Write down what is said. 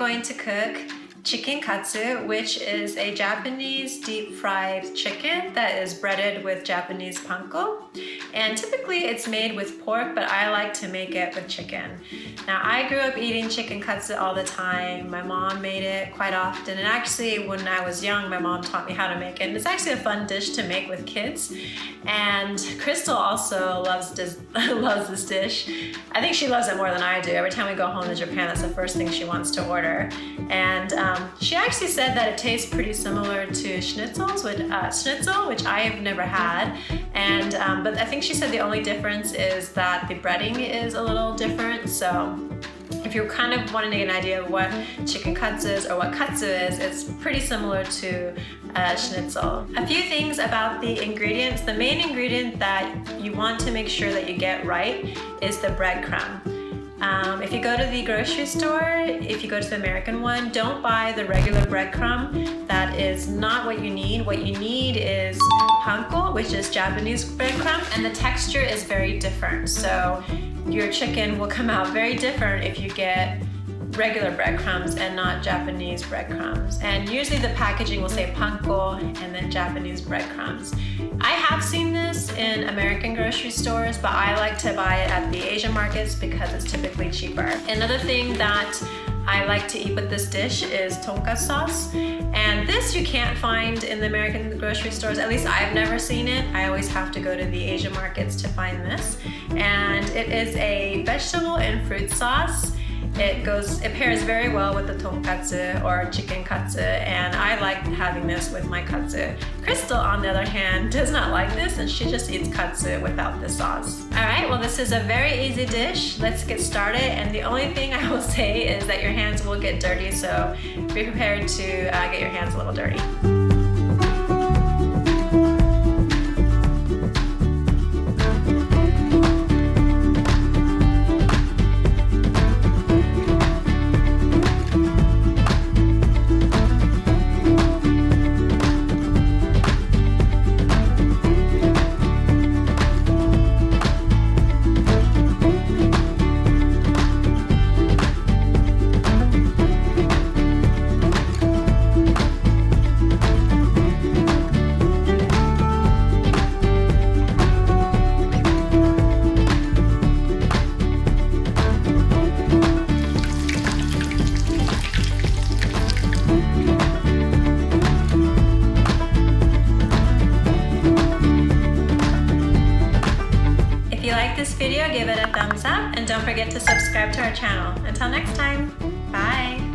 going to cook chicken katsu, which is a Japanese deep fried chicken that is breaded with Japanese panko. And typically it's made with pork, but I like to make it with chicken. Now, I grew up eating chicken katsu all the time. My mom made it quite often, and actually when I was young, my mom taught me how to make it. And it's actually a fun dish to make with kids. And Crystal also loves this dish. I think she loves it more than I do. Every time we go home to Japan, that's the first thing she wants to order. And she actually said that it tastes pretty similar to schnitzel, which I have never had. And but I think she said the only difference is that the breading is a little different. So if you're kind of wanting to get an idea of what chicken katsu is or what katsu is, it's pretty similar to schnitzel. A few things about the ingredients. The main ingredient that you want to make sure that you get right is the breadcrumb. If you go to the grocery store, if you go to the American one, don't buy the regular breadcrumb. That is not what you need. What you need is Panko, which is Japanese breadcrumb, and the texture is very different. So your chicken will come out very different if you get regular breadcrumbs and not Japanese breadcrumbs. And usually the packaging will say Panko and then Japanese breadcrumbs. I have seen this in American grocery stores, but I like to buy it at the Asian markets because it's typically cheaper. Another thing that I like to eat with this dish is tonkatsu sauce. And this you can't find in the American grocery stores. At least I've never seen it. I always have to go to the Asian markets to find this. And it is a vegetable and fruit sauce. It pairs very well with the tonkatsu or chicken katsu, and I like having this with my katsu. Crystal, on the other hand, does not like this, and she just eats katsu without the sauce. Alright, well, this is a very easy dish. Let's get started, and the only thing I will say is that your hands will get dirty, so be prepared to get your hands a little dirty. If you like this video, give it a thumbs up and don't forget to subscribe to our channel. Until next time, bye!